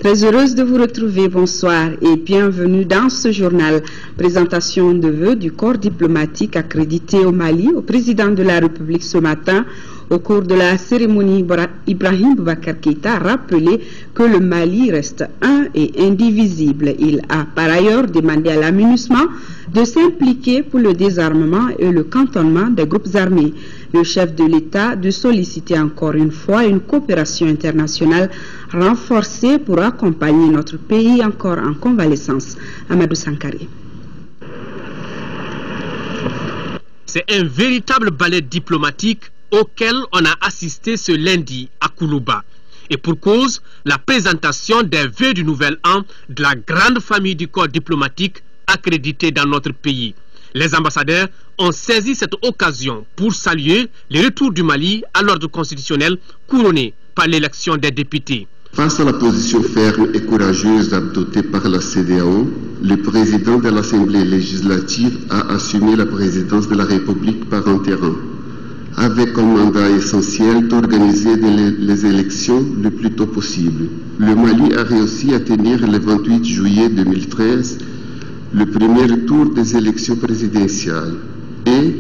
Très heureuse de vous retrouver, bonsoir et bienvenue dans ce journal. Présentation de vœux du corps diplomatique accrédité au Mali au président de la République ce matin. Au cours de la cérémonie, Ibrahim Boubacar Keïta a rappelé que le Mali reste un et indivisible. Il a par ailleurs demandé à la MINUSMA de s'impliquer pour le désarmement et le cantonnement des groupes armés. Le chef de l'État de solliciter encore une fois une coopération internationale renforcée pour accompagner notre pays encore en convalescence. Amadou Sankari. C'est un véritable ballet diplomatique auquel on a assisté ce lundi à Koulouba. Et pour cause, la présentation des vœux du nouvel an de la grande famille du corps diplomatique accrédité dans notre pays. Les ambassadeurs ont saisi cette occasion pour saluer le retour du Mali à l'ordre constitutionnel couronné par l'élection des députés. Face à la position ferme et courageuse adoptée par la CEDEAO, le président de l'Assemblée législative a assumé la présidence de la République par intérim, avec comme mandat essentiel d'organiser les élections le plus tôt possible. Le Mali a réussi à tenir le 28 juillet 2013 le premier tour des élections présidentielles et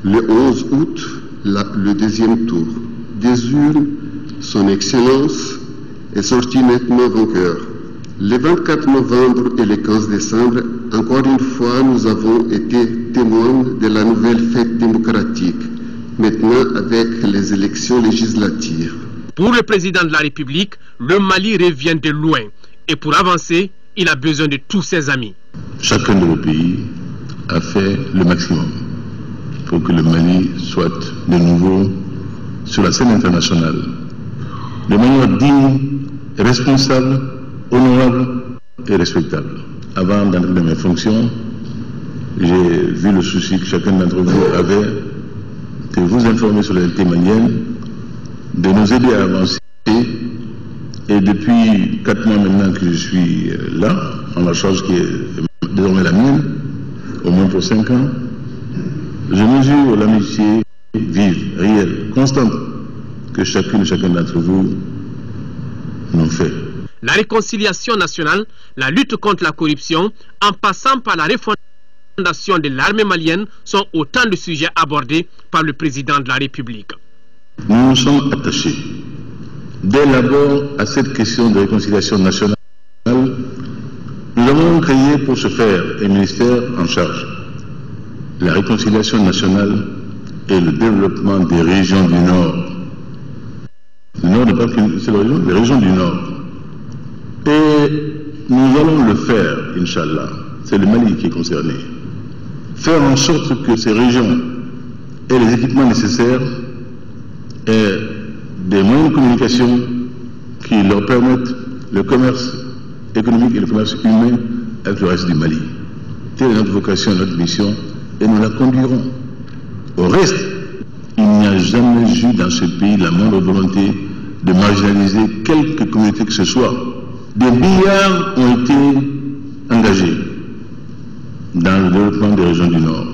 le 11 août le deuxième tour. Des urnes, son Excellence est sorti nettement vainqueur. Le 24 novembre et le 15 décembre, encore une fois, nous avons été témoins de la nouvelle fête démocratique, maintenant avec les élections législatives. Pour le président de la République, le Mali revient de loin et pour avancer, il a besoin de tous ses amis. Chacun de nos pays a fait le maximum pour que le Mali soit de nouveau sur la scène internationale, de manière digne, responsable, honorable et respectable. Avant d'entrer dans mes fonctions, j'ai vu le souci que chacun d'entre vous avait de vous informer sur la réalité malienne, de nous aider à avancer. Et depuis 4 mois maintenant que je suis là, en la charge qui est désormais la mienne, au moins pour 5 ans, je mesure l'amitié vive, réelle, constante que chacune et chacun d'entre vous nous fait. La réconciliation nationale, la lutte contre la corruption, en passant par la refondation de l'armée malienne, sont autant de sujets abordés par le président de la République. Nous nous sommes attachés dès l'abord à cette question de réconciliation nationale. Nous avons créé pour ce faire un ministère en charge. La réconciliation nationale et le développement des régions du Nord. Le Nord n'est pas qu'une seule région, les régions du Nord. Et nous allons le faire, Inch'Allah. C'est le Mali qui est concerné. Faire en sorte que ces régions aient les équipements nécessaires et des moyens de communication qui leur permettent le commerce économique et le commerce humain avec le reste du Mali. Telle est notre vocation, notre mission, et nous la conduirons. Au reste, il n'y a jamais eu dans ce pays la moindre volonté de marginaliser quelque communauté que ce soit. Des milliards ont été engagés dans le développement des régions du Nord.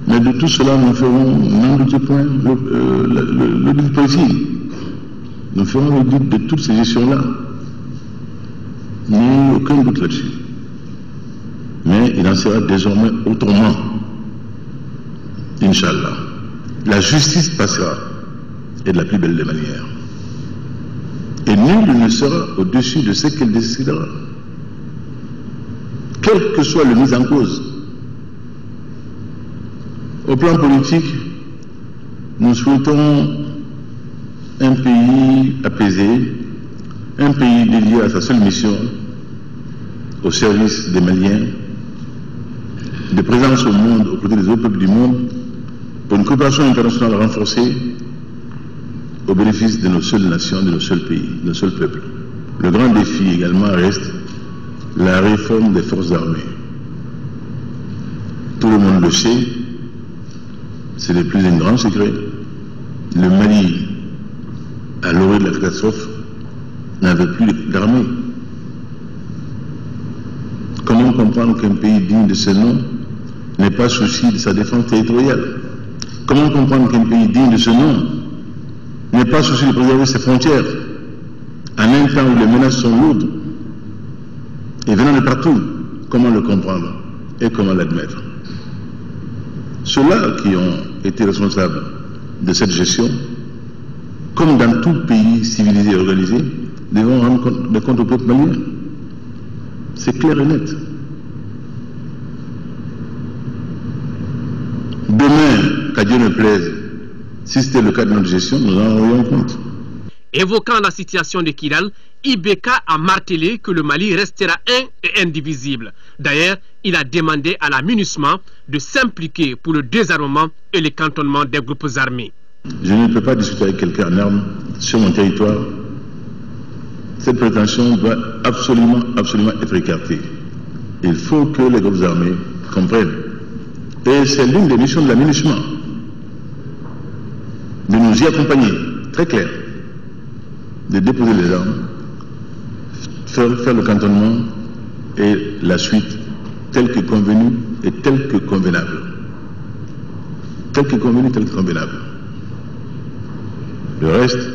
Mais de tout cela, nous ferons, n'en doutez point, l'audit précis. Nous ferons l'audit de toutes ces gestions-là. Il n'y a aucun doute là-dessus. Mais il en sera désormais autrement. Inch'Allah. La justice passera, et de la plus belle des manières. Et nul ne sera au-dessus de ce qu'elle décidera. Quel que soit le mis en cause. Au plan politique, nous souhaitons un pays apaisé, un pays dédié à sa seule mission, au service des Maliens, de présence au monde, aux côtés des autres peuples du monde, pour une coopération internationale renforcée au bénéfice de nos seules nations, de nos seuls pays, de nos seuls peuples. Le grand défi également reste la réforme des forces armées. Tout le monde le sait, ce n'est plus un grand secret. Le Mali, à l'orée de la catastrophe, n'avait plus d'armée. Comment comprendre qu'un pays digne de ce nom n'ait pas souci de sa défense territoriale? Comment comprendre qu'un pays digne de ce nom n'ait pas souci de préserver ses frontières? en un temps où les menaces sont lourdes et venant de partout, comment le comprendre et comment l'admettre? Ceux-là qui ont été responsables de cette gestion, comme dans tout pays civilisé et organisé, devront rendre des comptes au peuple malien. C'est clair et net. Demain, qu'à Dieu ne plaise, si c'était le cas de notre gestion, nous en aurions compte. Évoquant la situation de Kidal, Ibeka a martelé que le Mali restera un et indivisible. D'ailleurs, il a demandé à la MINUSMA de s'impliquer pour le désarmement et le cantonnement des groupes armés. Je ne peux pas discuter avec quelqu'un en armes sur mon territoire. Cette prétention doit absolument être écartée. Il faut que les groupes armés comprennent. Et c'est l'une des missions de la MINUSMA, de nous y accompagner, très clair, de déposer les armes, faire le cantonnement et la suite telle que convenue et telle que convenable. Telle que convenue, telle que convenable. Le reste,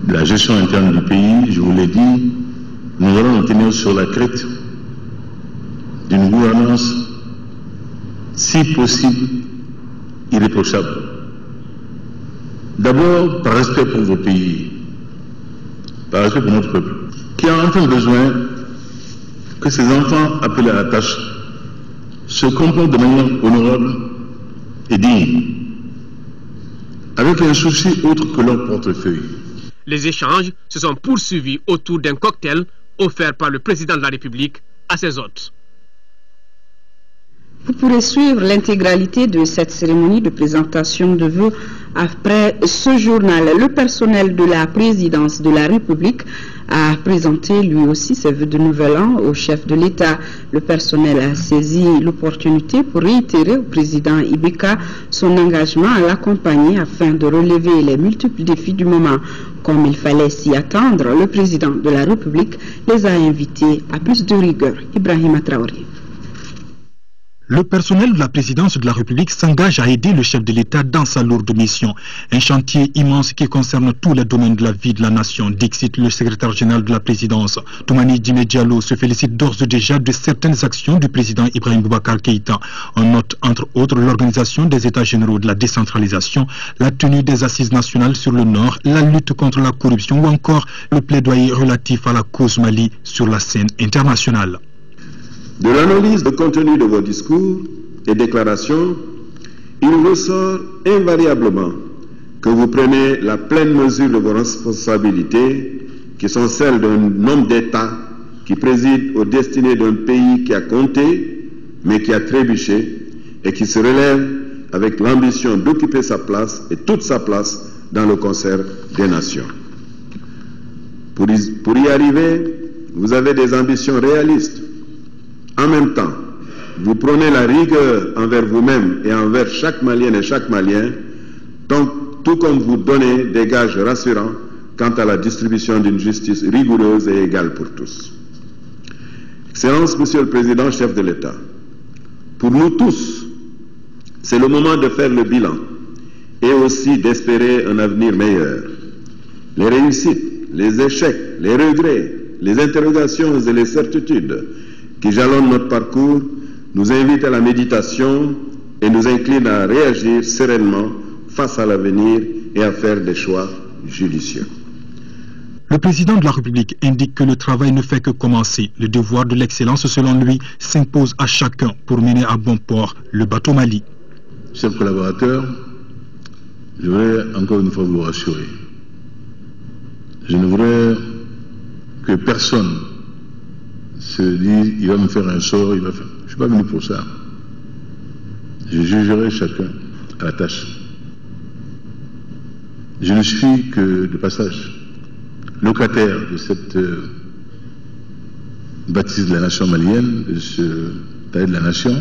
de la gestion interne du pays, je vous l'ai dit, nous allons nous tenir sur la crête d'une gouvernance, si possible, irréprochable. D'abord, par respect pour vos pays, par respect pour notre peuple, qui a enfin besoin que ces enfants appelés à la tâche se comportent de manière honorable et digne, avec un souci autre que leur portefeuille. Les échanges se sont poursuivis autour d'un cocktail offert par le président de la République à ses hôtes. Vous pourrez suivre l'intégralité de cette cérémonie de présentation de vœux après ce journal. Le personnel de la présidence de la République a présenté lui aussi ses vœux de nouvel an au chef de l'État. Le personnel a saisi l'opportunité pour réitérer au président Ibeka son engagement à l'accompagner afin de relever les multiples défis du moment. Comme il fallait s'y attendre, le président de la République les a invités à plus de rigueur. Ibrahima Traoré. Le personnel de la présidence de la République s'engage à aider le chef de l'État dans sa lourde mission. Un chantier immense qui concerne tous les domaines de la vie de la nation, dixit le secrétaire général de la présidence. Toumani Djimé Diallo se félicite d'ores et déjà de certaines actions du président Ibrahim Boubacar Keïta. On note entre autres l'organisation des États généraux de la décentralisation, la tenue des assises nationales sur le Nord, la lutte contre la corruption ou encore le plaidoyer relatif à la cause Mali sur la scène internationale. De l'analyse de contenu de vos discours et déclarations, il ressort invariablement que vous prenez la pleine mesure de vos responsabilités, qui sont celles d'un homme d'État qui préside aux destinées d'un pays qui a compté, mais qui a trébuché, et qui se relève avec l'ambition d'occuper sa place et toute sa place dans le concert des nations. Pour y arriver, vous avez des ambitions réalistes. En même temps, vous prenez la rigueur envers vous-même et envers chaque Malienne et chaque Malien, tout comme vous donnez des gages rassurants quant à la distribution d'une justice rigoureuse et égale pour tous. Excellence, Monsieur le Président, chef de l'État, pour nous tous, c'est le moment de faire le bilan et aussi d'espérer un avenir meilleur. Les réussites, les échecs, les regrets, les interrogations et les certitudes qui jalonnent notre parcours nous invitent à la méditation et nous inclinent à réagir sereinement face à l'avenir et à faire des choix judicieux. Le président de la République indique que le travail ne fait que commencer. Le devoir de l'excellence, selon lui, s'impose à chacun pour mener à bon port le bateau Mali. Chers collaborateurs, je voudrais encore une fois vous rassurer. Je ne voudrais que personne se dise il va me faire un sort, il va faire. Je ne suis pas venu pour ça. Je jugerai chacun à la tâche. Je ne suis que de passage locataire de cette bâtisse de la nation malienne, de ce palais de la nation,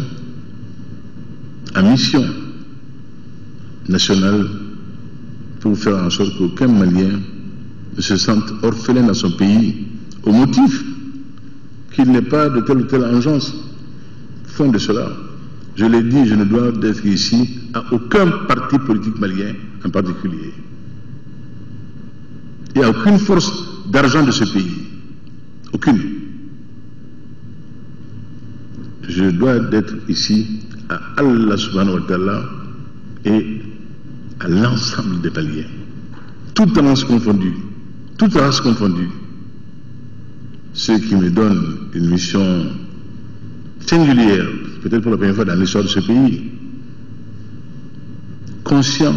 à mission nationale pour faire en sorte qu'aucun Malien ne se sente orphelin dans son pays au motif qu'il n'est pas de telle ou telle engeance. Fond de cela, je l'ai dit, je ne dois être ici à aucun parti politique malien en particulier. Il n'y a aucune force d'argent de ce pays. Aucune. Je dois être ici à Allah subhanahu wa ta'ala et à l'ensemble des Maliens. Toute race confondue. Toute race confondue. Ceux qui me donnent une mission singulière, peut-être pour la première fois dans l'histoire de ce pays, conscient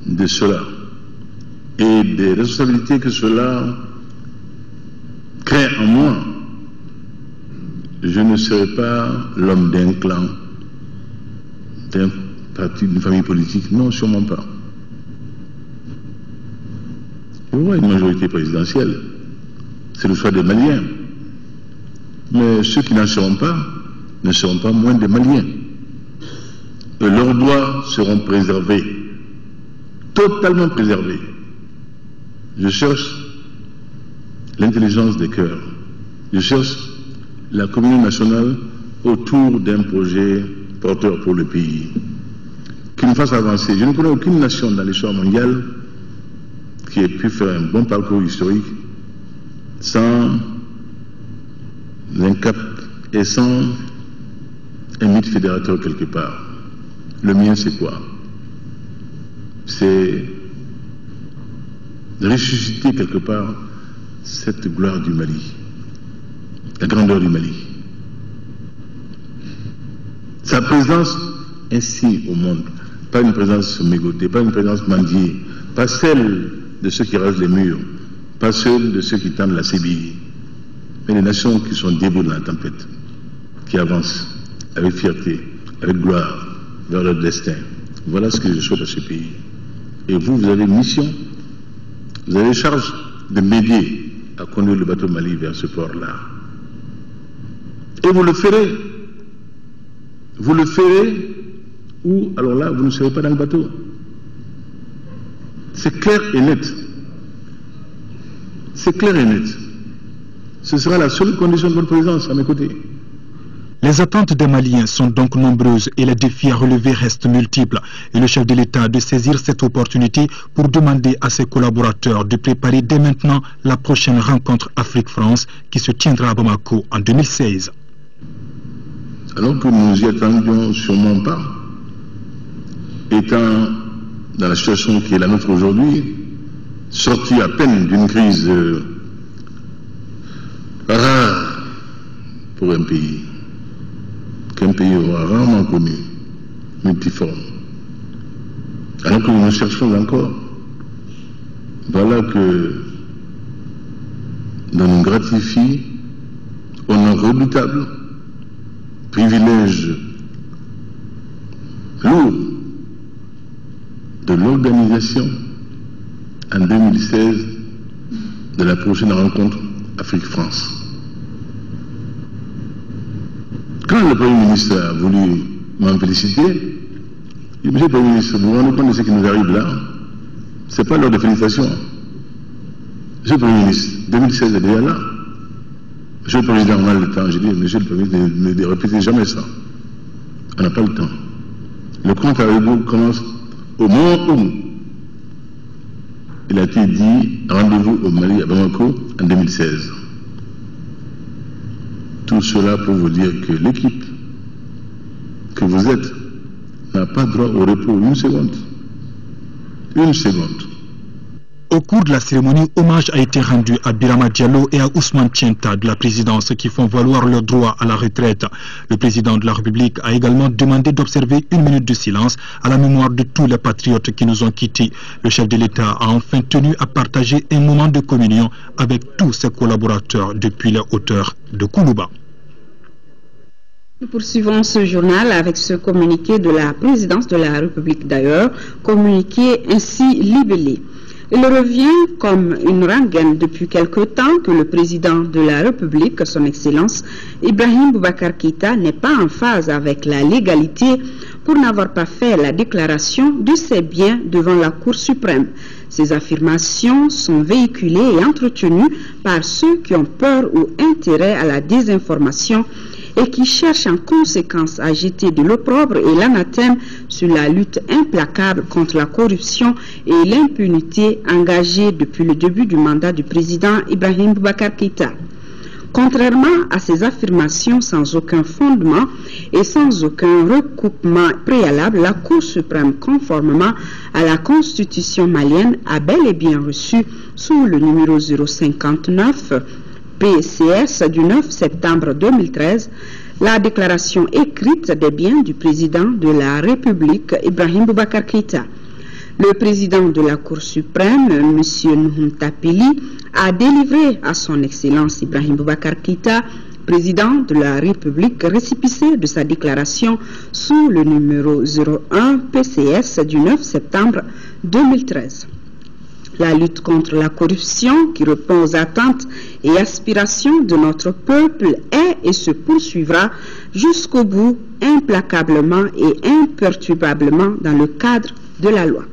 de cela et des responsabilités que cela crée en moi, je ne serai pas l'homme d'un clan, d'un parti, d'une famille politique, non, sûrement pas. Il y aura une majorité présidentielle, c'est le choix des Maliens. Mais ceux qui n'en seront pas ne seront pas moins des Maliens. Et leurs droits seront préservés, totalement préservés. Je cherche l'intelligence des cœurs. Je cherche la communauté nationale autour d'un projet porteur pour le pays, qui nous fasse avancer. Je ne connais aucune nation dans l'histoire mondiale qui ait pu faire un bon parcours historique sans un cap et sans un mythe fédérateur quelque part. Le mien, c'est quoi? C'est de ressusciter quelque part cette gloire du Mali, la grandeur du Mali. Sa présence ainsi au monde, pas une présence mégotée, pas une présence mendiée, pas celle de ceux qui rasent les murs, pas celle de ceux qui tendent la sébille, mais les nations qui sont debout dans la tempête, qui avancent avec fierté, avec gloire vers leur destin. Voilà ce que je souhaite à ce pays. Et vous, vous avez une mission, vous avez charge de m'aider à conduire le bateau Mali vers ce port-là. Et vous le ferez. Vous le ferez, ou alors là, vous ne serez pas dans le bateau. C'est clair et net. C'est clair et net. Ce sera la seule condition de votre présence à mes côtés. Les attentes des Maliens sont donc nombreuses et les défis à relever restent multiples. Et le chef de l'État de saisir cette opportunité pour demander à ses collaborateurs de préparer dès maintenant la prochaine rencontre Afrique-France qui se tiendra à Bamako en 2016. Alors que nous y attendions sûrement pas, étant dans la situation qui est la nôtre aujourd'hui, sorti à peine d'une crise rare pour un pays, qu'un pays aura rarement connu, multiforme. Alors que nous nous cherchons encore, voilà que nous nous gratifie honneur redoutable, privilège lourd de l'organisation en 2016 de la prochaine rencontre Afrique-France. Quand le Premier ministre a voulu m'en féliciter, il dit, Monsieur le Premier ministre, vous vous rendez compte de ce qui nous arrive là? Ce n'est pas l'heure de félicitations. Monsieur le Premier ministre, 2016 est déjà là. Monsieur le Président, on a le temps. J'ai dit, Monsieur le Premier ministre, ne répétez jamais ça. On n'a pas le temps. Le compte à rebours commence au moment où il a été dit rendez-vous au Mali à Bamako en 2016. Tout cela pour vous dire que l'équipe que vous êtes n'a pas droit au repos une seconde. Une seconde. Au cours de la cérémonie, hommage a été rendu à Birama Diallo et à Ousmane Tienta de la présidence qui font valoir leur droit à la retraite. Le président de la République a également demandé d'observer une minute de silence à la mémoire de tous les patriotes qui nous ont quittés. Le chef de l'État a enfin tenu à partager un moment de communion avec tous ses collaborateurs depuis les hauteurs de Koulouba. Nous poursuivons ce journal avec ce communiqué de la présidence de la République d'ailleurs, communiqué ainsi libellé. Il revient comme une rengaine depuis quelque temps que le président de la République, son Excellence Ibrahim Boubacar Keïta, n'est pas en phase avec la légalité pour n'avoir pas fait la déclaration de ses biens devant la Cour suprême. Ces affirmations sont véhiculées et entretenues par ceux qui ont peur ou intérêt à la désinformation et qui cherche en conséquence à jeter de l'opprobre et l'anathème sur la lutte implacable contre la corruption et l'impunité engagée depuis le début du mandat du président Ibrahim Boubacar Keïta. Contrairement à ces affirmations sans aucun fondement et sans aucun recoupement préalable, la Cour suprême, conformément à la Constitution malienne, a bel et bien reçu sous le numéro 059 PCS du 9 septembre 2013 la déclaration écrite des biens du président de la République, Ibrahim Boubacar Keïta. Le président de la Cour suprême, M. Nuhum Tapeli, a délivré à son Excellence Ibrahim Boubacar Keïta, président de la République, récépissé de sa déclaration sous le numéro 01 PCS du 9 septembre 2013. La lutte contre la corruption, qui répond aux attentes et aspirations de notre peuple, est et se poursuivra jusqu'au bout, implacablement et imperturbablement dans le cadre de la loi.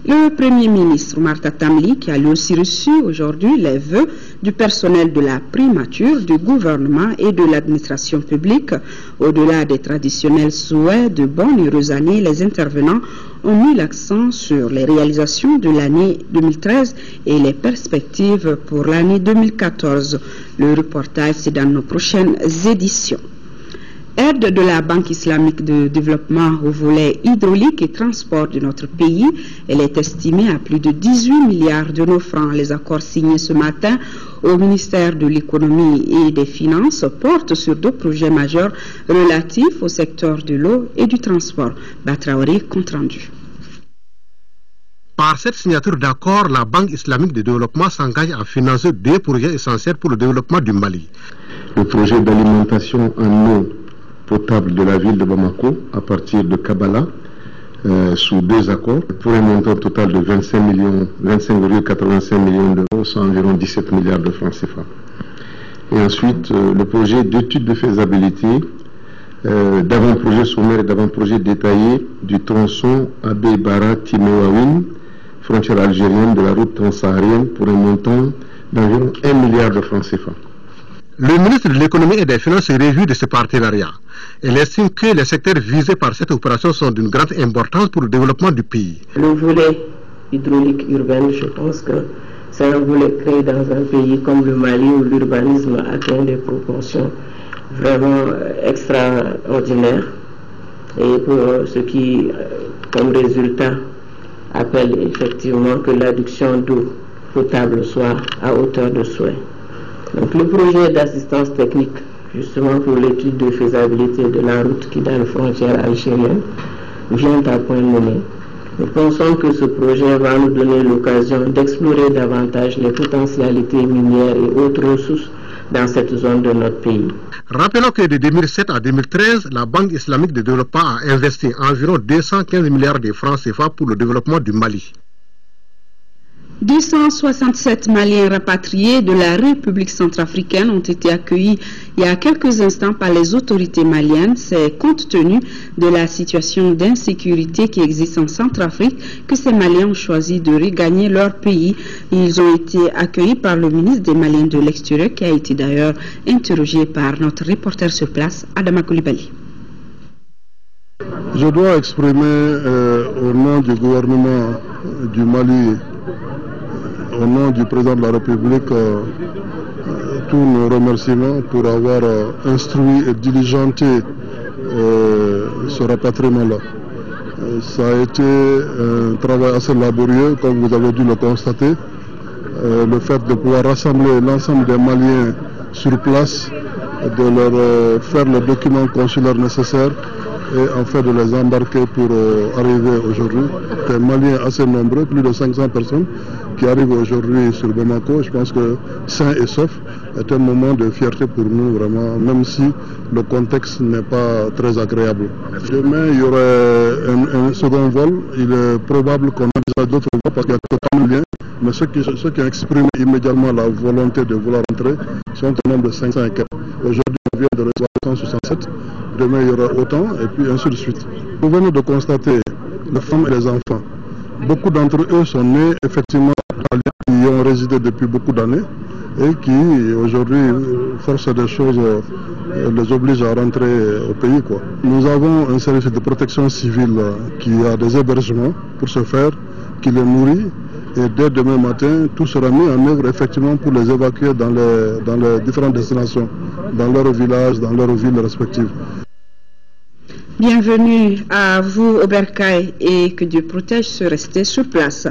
Le Premier ministre Marta Tamli, qui a lui aussi reçu aujourd'hui les vœux du personnel de la primature, du gouvernement et de l'administration publique, au-delà des traditionnels souhaits de bonnes et heureuses années, les intervenants ont mis l'accent sur les réalisations de l'année 2013 et les perspectives pour l'année 2014. Le reportage, c'est dans nos prochaines éditions. Aide de la Banque islamique de développement au volet hydraulique et transport de notre pays. Elle est estimée à plus de 18 milliards de nos francs. Les accords signés ce matin au ministère de l'économie et des finances portent sur deux projets majeurs relatifs au secteur de l'eau et du transport. Batraoré, compte rendu. Par cette signature d'accord, la Banque islamique de développement s'engage à financer deux projets essentiels pour le développement du Mali. Le projet d'alimentation en eau potable de la ville de Bamako à partir de Kabbalah sous deux accords pour un montant total de 25,85 millions d'euros, soit environ 17 milliards de francs CFA. Et ensuite, le projet d'étude de faisabilité d'avant-projet sommaire et d'avant-projet détaillé du tronçon Abbé-Bara-Timéouawine, frontière algérienne de la route transsaharienne pour un montant d'environ 1 milliard de francs CFA. Le ministre de l'économie et des finances se réjouit de ce partenariat. Elle estime que les secteurs visés par cette opération sont d'une grande importance pour le développement du pays. Le volet hydraulique urbain, je pense que c'est un volet créé dans un pays comme le Mali où l'urbanisme atteint des proportions vraiment extraordinaires et pour ce qui, comme résultat, appelle effectivement que l'adduction d'eau potable soit à hauteur de souhait. Donc le projet d'assistance technique, justement pour l'étude de faisabilité de la route qui dans la frontière algérienne, vient à point nommé. Nous pensons que ce projet va nous donner l'occasion d'explorer davantage les potentialités minières et autres ressources dans cette zone de notre pays. Rappelons que de 2007 à 2013, la Banque islamique de développement a investi environ 215 milliards de francs CFA pour le développement du Mali. 267 Maliens rapatriés de la République centrafricaine ont été accueillis il y a quelques instants par les autorités maliennes. C'est compte tenu de la situation d'insécurité qui existe en Centrafrique que ces Maliens ont choisi de regagner leur pays. Ils ont été accueillis par le ministre des Maliens de l'extérieur qui a été d'ailleurs interrogé par notre reporter sur place, Adama Koulibaly. Je dois exprimer au nom du gouvernement du Mali, au nom du président de la République, tous nos remerciements pour avoir instruit et diligenté ce rapatriement-là. Ça a été un travail assez laborieux, comme vous avez dû le constater. Le fait de pouvoir rassembler l'ensemble des Maliens sur place, de leur faire les documents consulaires nécessaires et en fait de les embarquer pour arriver aujourd'hui. Des Maliens assez nombreux, plus de 500 personnes qui arrivent aujourd'hui sur Bamako. Je pense que sain et sauf est un moment de fierté pour nous vraiment, même si le contexte n'est pas très agréable. Demain, il y aurait un second vol. Il est probable qu'on envisage d'autres vols parce qu'il y a que Maliens. Mais ceux qui ont exprimé immédiatement la volonté de vouloir entrer sont au nombre de 500 et quelques. Aujourd'hui, on vient de recevoir 167. Demain, il y aura autant, et puis ainsi de suite. Vous venez de constater les femmes et les enfants. Beaucoup d'entre eux sont nés, effectivement, qui y ont résidé depuis beaucoup d'années. et qui aujourd'hui, force des choses, les oblige à rentrer au pays, quoi. Nous avons un service de protection civile qui a des hébergements pour ce faire, qui les nourrit, et dès demain matin, tout sera mis en œuvre effectivement pour les évacuer dans les différentes destinations, dans leurs villages, dans leurs villes respectives. Bienvenue à vous, Oberkai, et que Dieu protège ceux restés sur place.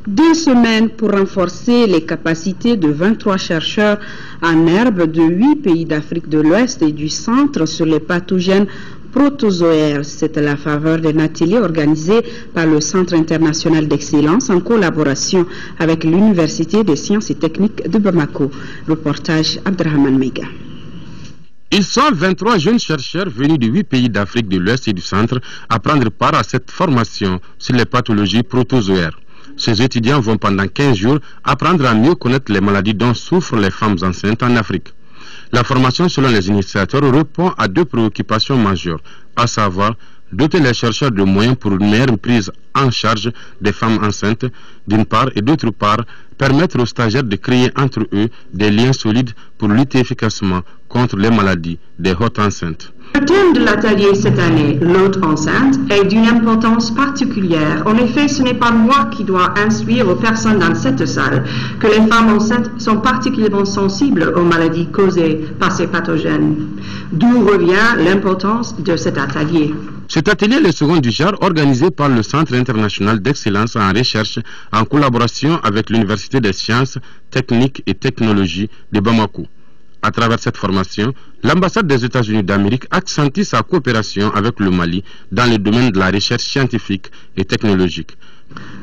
2 semaines pour renforcer les capacités de 23 chercheurs en herbe de 8 pays d'Afrique de l'Ouest et du Centre sur les pathogènes protozoaires. C'est à la faveur d'un atelier organisé par le Centre international d'excellence en collaboration avec l'Université des sciences et techniques de Bamako. Reportage Abdrahman Mega. Ils sont 23 jeunes chercheurs venus de 8 pays d'Afrique de l'Ouest et du Centre à prendre part à cette formation sur les pathologies protozoaires. Ces étudiants vont pendant 15 jours apprendre à mieux connaître les maladies dont souffrent les femmes enceintes en Afrique. La formation, selon les initiateurs, répond à 2 préoccupations majeures, à savoir doter les chercheurs de moyens pour une meilleure prise en charge des femmes enceintes, d'une part, et d'autre part, permettre aux stagiaires de créer entre eux des liens solides pour lutter efficacement contre les maladies des hôtes enceintes. Le thème de l'atelier cette année, l'hôte enceinte, est d'une importance particulière. En effet, ce n'est pas moi qui dois instruire aux personnes dans cette salle que les femmes enceintes sont particulièrement sensibles aux maladies causées par ces pathogènes. D'où revient l'importance de cet atelier. Cet atelier est le second du genre organisé par le Centre international d'excellence en recherche en collaboration avec l'Université des sciences, techniques et technologies de Bamako. À travers cette formation, l'ambassade des États-Unis d'Amérique accentue sa coopération avec le Mali dans le domaine de la recherche scientifique et technologique.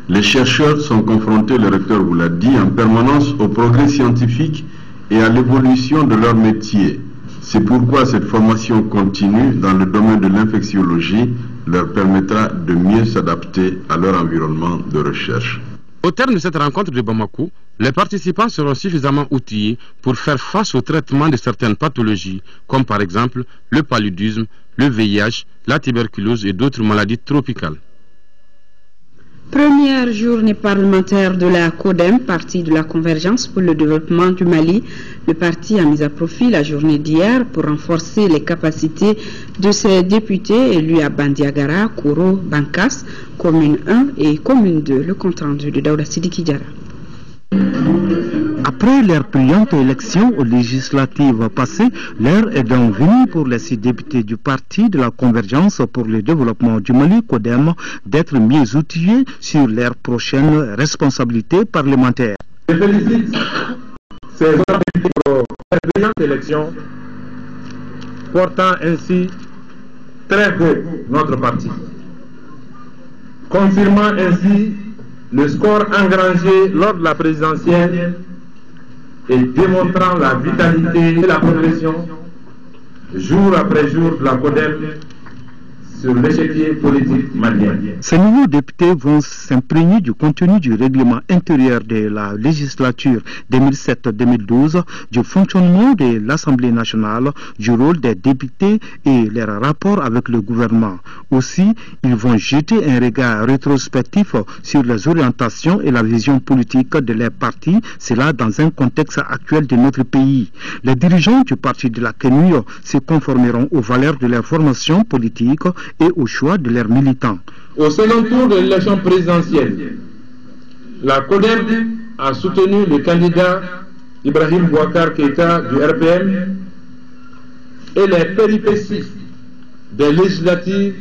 Les chercheurs sont confrontés, le recteur vous l'a dit, en permanence au progrès scientifique et à l'évolution de leur métier. C'est pourquoi cette formation continue dans le domaine de l'infectiologie leur permettra de mieux s'adapter à leur environnement de recherche. Au terme de cette rencontre de Bamako, les participants seront suffisamment outillés pour faire face au traitement de certaines pathologies, comme par exemple le paludisme, le VIH, la tuberculose et d'autres maladies tropicales. Première journée parlementaire de la CODEM, parti de la Convergence pour le développement du Mali. Le parti a mis à profit la journée d'hier pour renforcer les capacités de ses députés élus à Bandiagara, Kouro, Bankas, commune 1 et commune 2. Le compte rendu de Daouda Sidiki Diarra. Après leur brillante élection aux législatives passées, l'heure est donc venue pour les 6 députés du parti de la Convergence pour le développement du Mali, CODEM, d'être mieux outillés sur leurs prochaines responsabilités parlementaires. Je félicite ces hommes députés pour leur brillante élection, portant ainsi très haut notre parti, confirmant ainsi le score engrangé lors de la présidentielle et démontrant la vitalité et la progression jour après jour de la CODEM sur l'échiquier politique malien. Ces nouveaux députés vont s'imprégner du contenu du règlement intérieur de la législature 2007-2012, du fonctionnement de l'Assemblée nationale, du rôle des députés et leur rapport avec le gouvernement. Aussi, ils vont jeter un regard rétrospectif sur les orientations et la vision politique de leurs partis, cela dans un contexte actuel de notre pays. Les dirigeants du parti de la Kenya se conformeront aux valeurs de leur formation politique et au choix de leurs militants. Au second tour de l'élection présidentielle, la CODEM a soutenu le candidat Ibrahim Boubacar Keïta du RPM et les péripéties des législatives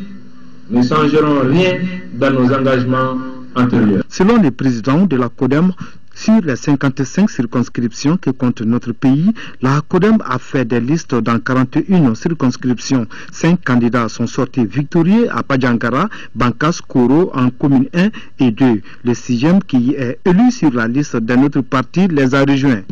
ne changeront rien dans nos engagements antérieurs. Selon le président de la CODEM, sur les 55 circonscriptions que compte notre pays, la CODEM a fait des listes dans 41 circonscriptions. 5 candidats sont sortis victorieux à Padjangara, Bankas, Kouro en commune 1 et 2. Le 6e qui est élu sur la liste d'un autre parti les a rejoints.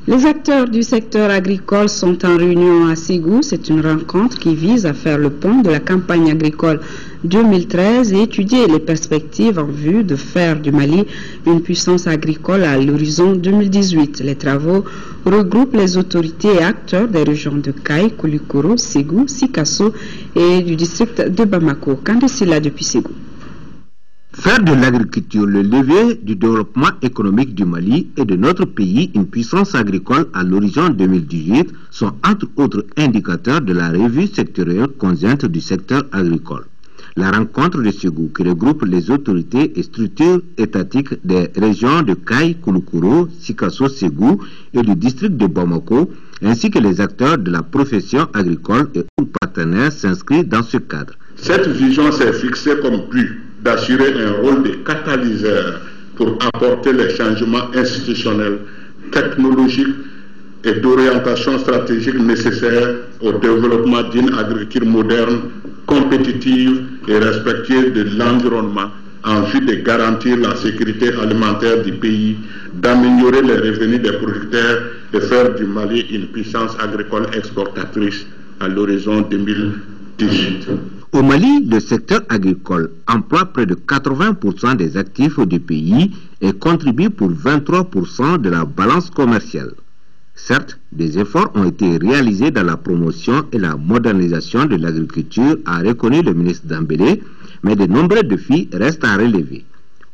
Les acteurs du secteur agricole sont en réunion à Ségou. C'est une rencontre qui vise à faire le point de la campagne agricole 2013 et étudier les perspectives en vue de faire du Mali une puissance agricole à l'horizon 2018. Les travaux regroupent les autorités et acteurs des régions de Kaï, Koulikoro, Ségou, Sikasso et du district de Bamako. Kandesila depuis Ségou. Faire de l'agriculture le levier du développement économique du Mali et de notre pays une puissance agricole à l'horizon 2018 sont entre autres indicateurs de la revue sectorielle conjointe du secteur agricole. La rencontre de Ségou, qui regroupe les autorités et structures étatiques des régions de Kaï, Kouloukoro, Sikasso, Ségou et du district de Bamako, ainsi que les acteurs de la profession agricole et leurs partenaires s'inscrit dans ce cadre. Cette vision s'est fixée comme but d'assurer un rôle de catalyseur pour apporter les changements institutionnels, technologiques et d'orientation stratégique nécessaires au développement d'une agriculture moderne, compétitive et respectueuse de l'environnement en vue de garantir la sécurité alimentaire du pays, d'améliorer les revenus des producteurs et faire du Mali une puissance agricole exportatrice à l'horizon 2018. Au Mali, le secteur agricole emploie près de 80% des actifs du pays et contribue pour 23% de la balance commerciale. Certes, des efforts ont été réalisés dans la promotion et la modernisation de l'agriculture, a reconnu le ministre Dambélé, mais de nombreux défis restent à relever.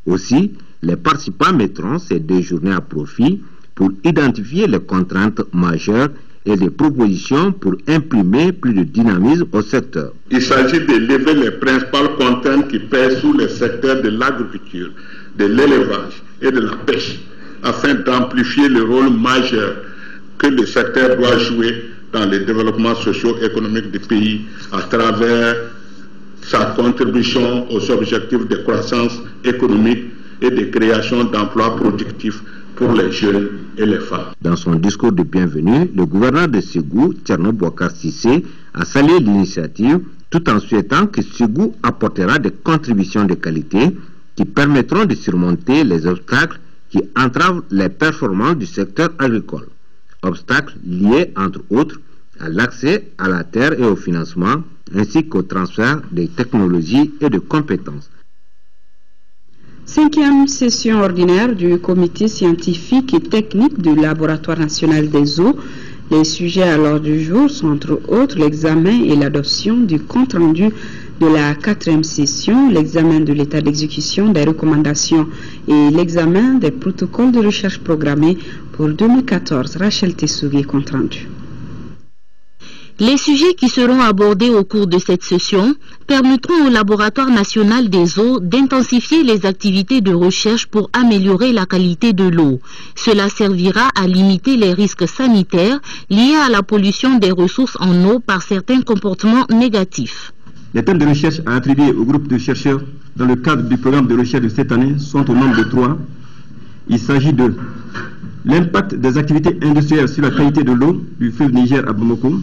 Aussi, les participants mettront ces 2 journées à profit pour identifier les contraintes majeures et les propositions pour imprimer plus de dynamisme au secteur. Il s'agit de lever les principales contraintes qui pèsent sur les secteurs de l'agriculture, de l'élevage et de la pêche, afin d'amplifier le rôle majeur que le secteur doit jouer dans le développement socio-économique du pays à travers sa contribution aux objectifs de croissance économique et de création d'emplois productifs pour les jeunes et les femmes. Dans son discours de bienvenue, le gouverneur de Ségou, Thierno Bouakar Cissé, a salué l'initiative tout en souhaitant que Ségou apportera des contributions de qualité qui permettront de surmonter les obstacles qui entravent les performances du secteur agricole. Obstacles liés, entre autres, à l'accès à la terre et au financement, ainsi qu'au transfert des technologies et de compétences. 5e session ordinaire du comité scientifique et technique du Laboratoire national des eaux. Les sujets à l'ordre du jour sont entre autres l'examen et l'adoption du compte-rendu de la 4e session, l'examen de l'état d'exécution des recommandations et l'examen des protocoles de recherche programmés pour 2014. Rachel Tessougui, compte-rendu. Les sujets qui seront abordés au cours de cette session permettront au Laboratoire national des eaux d'intensifier les activités de recherche pour améliorer la qualité de l'eau. Cela servira à limiter les risques sanitaires liés à la pollution des ressources en eau par certains comportements négatifs. Les thèmes de recherche à attribuer au groupe de chercheurs dans le cadre du programme de recherche de cette année sont au nombre de 3. Il s'agit de l'impact des activités industrielles sur la qualité de l'eau du fleuve Niger à Bamako,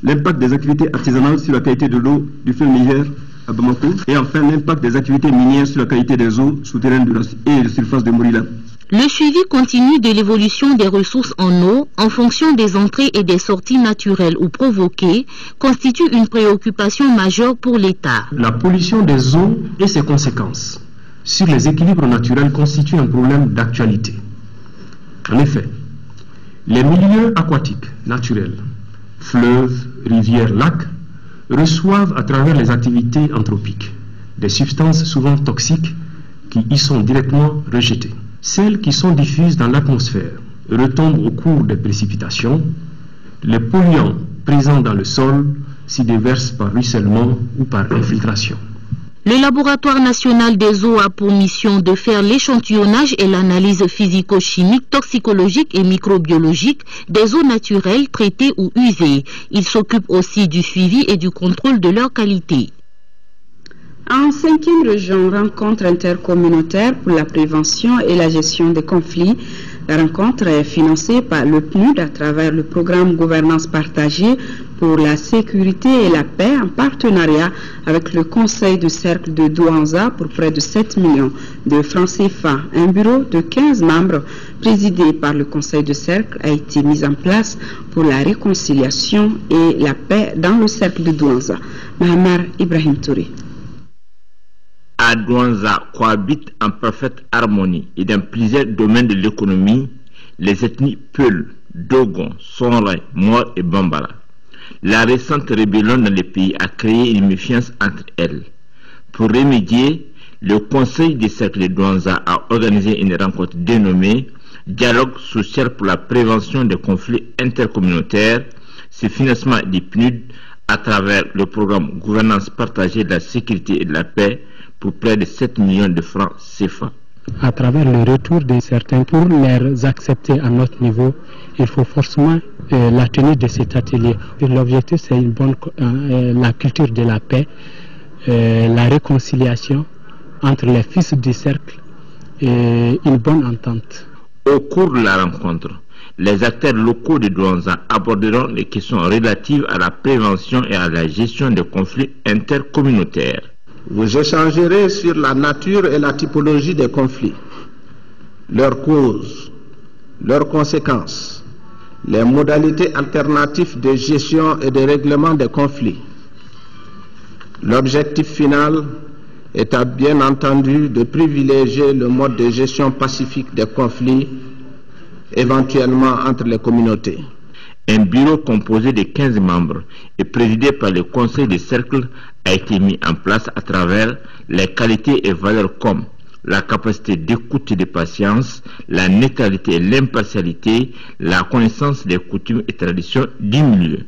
l'impact des activités artisanales sur la qualité de l'eau du fleuve Niger à Bamako, et enfin l'impact des activités minières sur la qualité des eaux souterraines et de surface de Morila. Le suivi continu de l'évolution des ressources en eau en fonction des entrées et des sorties naturelles ou provoquées constitue une préoccupation majeure pour l'État. La pollution des eaux et ses conséquences sur les équilibres naturels constituent un problème d'actualité. En effet, les milieux aquatiques naturels, fleuves, rivières, lacs, reçoivent à travers les activités anthropiques des substances souvent toxiques qui y sont directement rejetées. Celles qui sont diffuses dans l'atmosphère retombent au cours des précipitations. Les polluants présents dans le sol s'y déversent par ruissellement ou par infiltration. Le Laboratoire national des eaux a pour mission de faire l'échantillonnage et l'analyse physico-chimique, toxicologique et microbiologique des eaux naturelles traitées ou usées. Il s'occupe aussi du suivi et du contrôle de leur qualité. En 5e région, rencontre intercommunautaire pour la prévention et la gestion des conflits. La rencontre est financée par le PNUD à travers le programme Gouvernance partagée pour la sécurité et la paix en partenariat avec le Conseil de cercle de Douanza pour près de 7 millions de francs CFA. Un bureau de 15 membres présidé par le Conseil de cercle a été mis en place pour la réconciliation et la paix dans le cercle de Douanza. Mahamar Ibrahim Touré. À Douanza cohabitent en parfaite harmonie et dans plusieurs domaines de l'économie les ethnies Peul, Dogon, Sonrai, Mor et Bambara. La récente rébellion dans le pays a créé une méfiance entre elles. Pour remédier, le Conseil des cercles de Douanza a organisé une rencontre dénommée Dialogue social pour la prévention des conflits intercommunautaires, ce financement du PNUD à travers le programme Gouvernance partagée de la sécurité et de la paix pour près de 7 millions de francs CFA. À travers le retour de certains, pour les accepter à notre niveau, il faut forcément la tenue de cet atelier. L'objectif, c'est la culture de la paix, la réconciliation entre les fils du cercle et une bonne entente. Au cours de la rencontre, les acteurs locaux de Douanza aborderont les questions relatives à la prévention et à la gestion des conflits intercommunautaires. Vous échangerez sur la nature et la typologie des conflits, leurs causes, leurs conséquences, les modalités alternatives de gestion et de règlement des conflits. L'objectif final est bien entendu de privilégier le mode de gestion pacifique des conflits, éventuellement entre les communautés. Un bureau composé de 15 membres et présidé par le conseil des cercles a été mis en place à travers les qualités et valeurs comme la capacité d'écoute et de patience, la neutralité et l'impartialité, la connaissance des coutumes et traditions du milieu.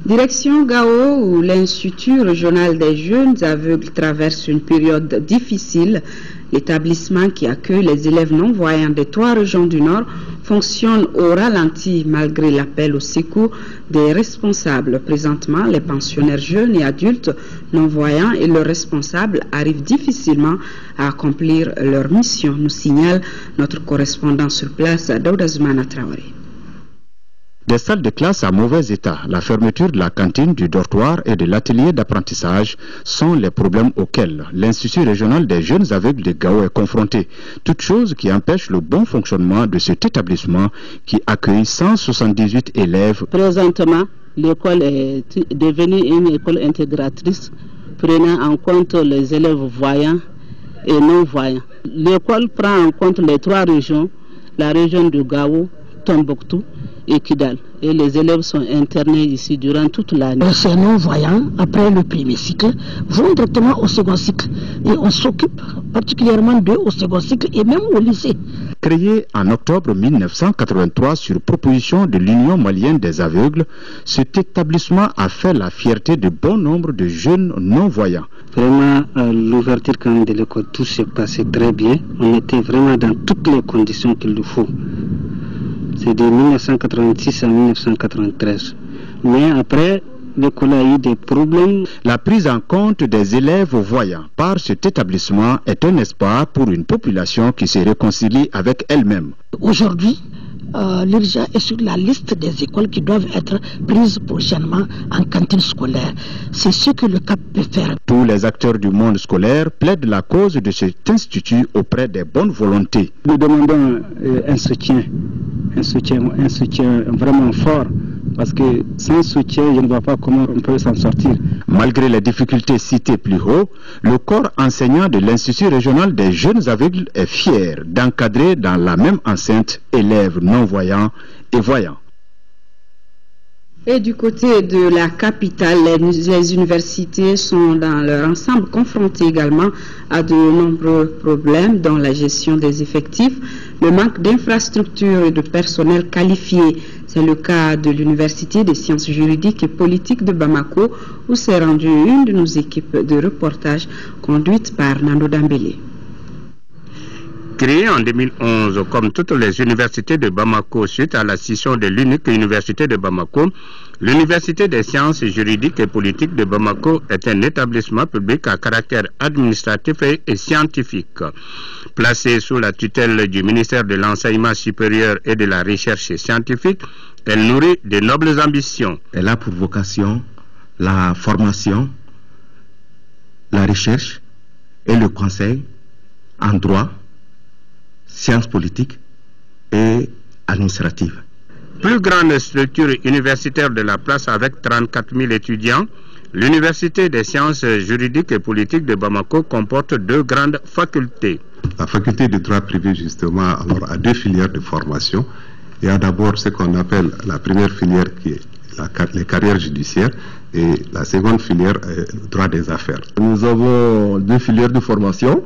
Direction Gao, où l'Institut régional des jeunes aveugles traverse une période difficile. L'établissement qui accueille les élèves non-voyants des 3 régions du Nord fonctionne au ralenti malgré l'appel au secours des responsables. Présentement, les pensionnaires jeunes et adultes non-voyants et leurs responsables arrivent difficilement à accomplir leur mission, nous signale notre correspondant sur place, Daouda Zoumana Traoré. Des salles de classe à mauvais état, la fermeture de la cantine, du dortoir et de l'atelier d'apprentissage sont les problèmes auxquels l'Institut régional des jeunes aveugles de Gao est confronté. Toutes choses qui empêchent le bon fonctionnement de cet établissement qui accueille 178 élèves. Présentement, l'école est devenue une école intégratrice prenant en compte les élèves voyants et non-voyants. L'école prend en compte les 3 régions, la région de Gao, Tombouctou et Kidal. Et les élèves sont internés ici durant toute l'année. Ces non-voyants, après le premier cycle, vont directement au second cycle. Et on s'occupe particulièrement d'eux au second cycle et même au lycée. Créé en octobre 1983 sur proposition de l'Union malienne des aveugles, cet établissement a fait la fierté de bon nombre de jeunes non-voyants. Vraiment, l'ouverture quand même de l'école, tout s'est passé très bien. On était vraiment dans toutes les conditions qu'il nous faut. C'est de 1986 à 1993. Mais après, l'école a eu des problèmes. La prise en compte des élèves voyants par cet établissement est un espoir pour une population qui se réconcilie avec elle-même. Aujourd'hui, l'IRJA est sur la liste des écoles qui doivent être prises prochainement en cantine scolaire. C'est ce que le CAP peut faire. Tous les acteurs du monde scolaire plaident la cause de cet institut auprès des bonnes volontés. Nous demandons un soutien vraiment fort. Parce que sans soutien, je ne vois pas comment on peut s'en sortir. Malgré les difficultés citées plus haut, le corps enseignant de l'Institut régional des jeunes aveugles est fier d'encadrer dans la même enceinte élèves non-voyants et voyants. Et du côté de la capitale, les universités sont dans leur ensemble confrontées également à de nombreux problèmes dans la gestion des effectifs, le manque d'infrastructures et de personnel qualifié. C'est le cas de l'Université des sciences juridiques et politiques de Bamako, où s'est rendue une de nos équipes de reportage conduite par Nando Dambélé. Créée en 2011 comme toutes les universités de Bamako suite à la scission de l'unique université de Bamako, l'Université des sciences juridiques et politiques de Bamako est un établissement public à caractère administratif et scientifique. Placée sous la tutelle du ministère de l'Enseignement supérieur et de la Recherche scientifique, elle nourrit de nobles ambitions. Elle a pour vocation la formation, la recherche et le conseil en droit, sciences politiques et administratives. Plus grande structure universitaire de la place avec 34 000 étudiants, l'Université des sciences juridiques et politiques de Bamako comporte 2 grandes facultés. La faculté de droit privé, justement, alors, a 2 filières de formation. Il y a d'abord ce qu'on appelle la première filière qui est les carrières judiciaires et la seconde filière est droit des affaires. Nous avons 2 filières de formation,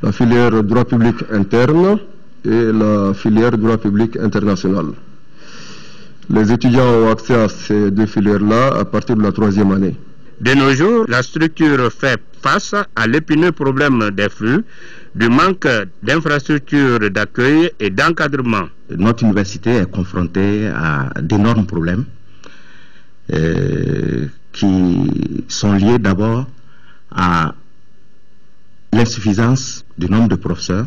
la filière droit public interne et la filière droit public international. Les étudiants ont accès à ces 2 filières-là à partir de la 3e année. De nos jours, la structure fait face à l'épineux problème des flux, du manque d'infrastructures d'accueil et d'encadrement. Notre université est confrontée à d'énormes problèmes qui sont liés d'abord à l'insuffisance du nombre de professeurs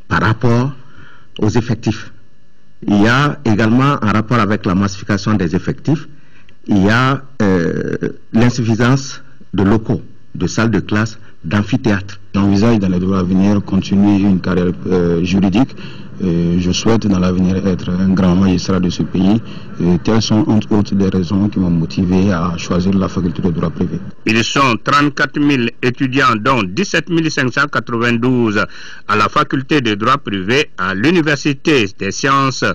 par rapport aux effectifs. Il y a également un rapport avec la massification des effectifs, il y a l'insuffisance de locaux, de salles de classe, d'amphithéâtres. J'envisage dans les jours à venir continuer une carrière juridique. Je souhaite dans l'avenir être un grand magistrat de ce pays. Telles sont entre autres des raisons qui m'ont motivé à choisir la faculté de droit privé. Ils sont 34 000 étudiants, dont 17 592 à la faculté de droit privé à l'Université des sciences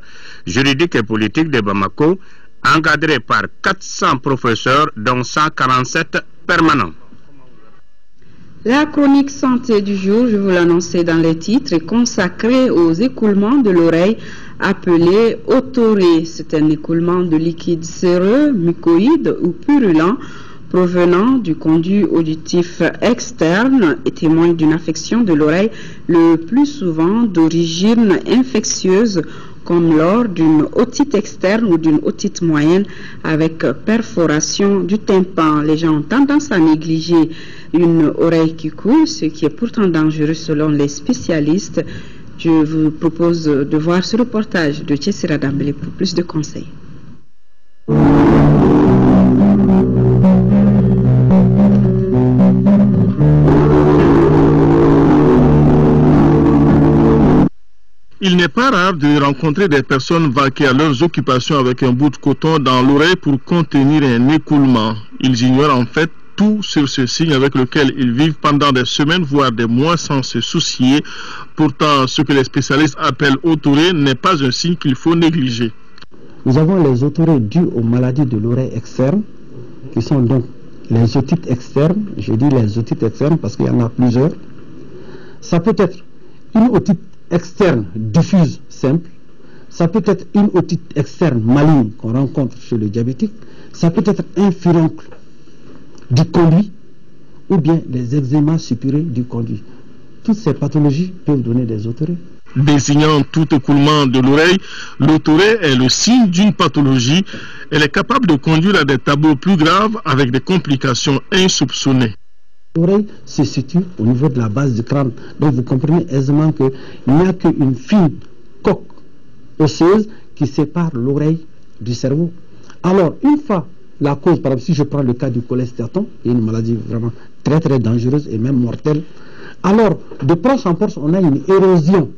juridiques et politiques de Bamako, encadrés par 400 professeurs, dont 147 permanents. La chronique santé du jour, je vous l'annonçais dans les titres, est consacrée aux écoulements de l'oreille appelés otorés. C'est un écoulement de liquide séreux, mucoïde ou purulent provenant du conduit auditif externe et témoigne d'une affection de l'oreille le plus souvent d'origine infectieuse, comme lors d'une otite externe ou d'une otite moyenne avec perforation du tympan. Les gens ont tendance à négliger une oreille qui coule, ce qui est pourtant dangereux selon les spécialistes. Je vous propose de voir ce reportage de Tchessira Dambélé pour plus de conseils. Il n'est pas rare de rencontrer des personnes vaquer à leurs occupations avec un bout de coton dans l'oreille pour contenir un écoulement. Ils ignorent en fait tout sur ce signe avec lequel ils vivent pendant des semaines, voire des mois sans se soucier. Pourtant, ce que les spécialistes appellent otorée n'est pas un signe qu'il faut négliger. Nous avons les otorées dues aux maladies de l'oreille externe, qui sont donc les otites externes. Je dis les otites externes parce qu'il y en a plusieurs. Ça peut être une otite externe diffuse simple, ça peut être une otite externe maligne qu'on rencontre chez le diabétique, ça peut être un furoncle du conduit ou bien les eczémas suppurés du conduit. Toutes ces pathologies peuvent donner des otorées. Désignant tout écoulement de l'oreille, l'otorée est le signe d'une pathologie. Elle est capable de conduire à des tableaux plus graves avec des complications insoupçonnées. L'oreille se situe au niveau de la base du crâne. Donc vous comprenez aisément qu'il n'y a qu'une fine coque osseuse qui sépare l'oreille du cerveau. Alors, une fois la cause, par exemple, si je prends le cas du cholestéatome, qui est une maladie vraiment très très dangereuse et même mortelle, alors de proche en proche, on a une érosion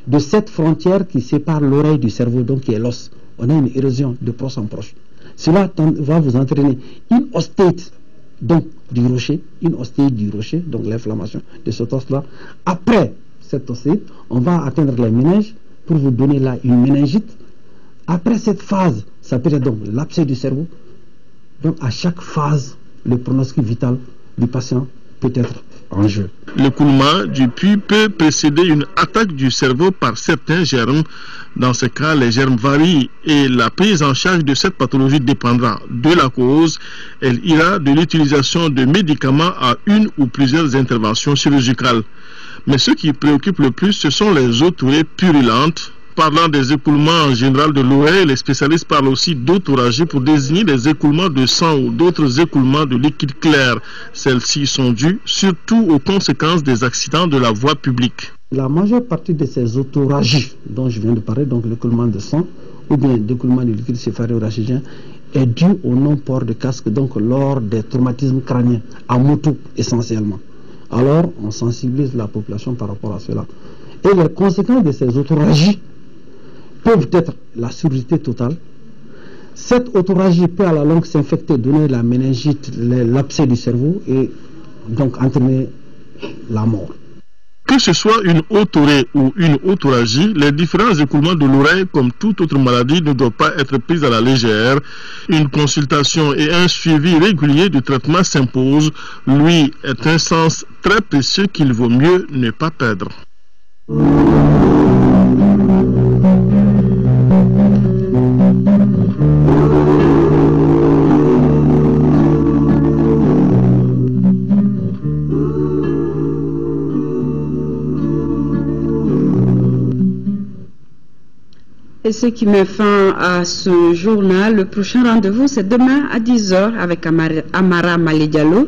de cette frontière qui sépare l'oreille du cerveau, donc qui est l'os. On a une érosion de proche en proche. Cela va vous entraîner une ostéite, donc du rocher, une ostéite du rocher, donc l'inflammation de cet os-là. Après cette ostéite, on va atteindre les méninges pour vous donner là une méningite. Après cette phase, ça peut être donc l'abcès du cerveau. Donc à chaque phase, le pronostic vital du patient peut être en jeu. L'écoulement du puits peut précéder une attaque du cerveau par certains germes. Dans ce cas, les germes varient et la prise en charge de cette pathologie dépendra de la cause. Elle ira de l'utilisation de médicaments à une ou plusieurs interventions chirurgicales. Mais ce qui préoccupe le plus, ce sont les otorées purulentes. Parlant des écoulements en général de l'oreille, les spécialistes parlent aussi d'autoragie pour désigner des écoulements de sang ou d'autres écoulements de liquide clair. Celles-ci sont dues surtout aux conséquences des accidents de la voie publique. La majeure partie de ces autoragies dont je viens de parler, donc l'écoulement de sang ou bien l'écoulement du liquide céphalorachidien, est due au non-port de casque, donc lors des traumatismes crâniens, à moto essentiellement. Alors, on sensibilise la population par rapport à cela. Et les conséquences de ces autoragies peuvent être la surdité totale. Cette autoragie peut à la longue s'infecter, donner la méningite, l'abcès du cerveau et donc entraîner la mort. Que ce soit une otorrhée ou une otorragie, les différents écoulements de l'oreille, comme toute autre maladie, ne doivent pas être pris à la légère. Une consultation et un suivi régulier du traitement s'imposent. Lui est un sens très précieux qu'il vaut mieux ne pas perdre. Et ce qui met fin à ce journal. Le prochain rendez-vous, c'est demain à 10h avec Amara Maledialo.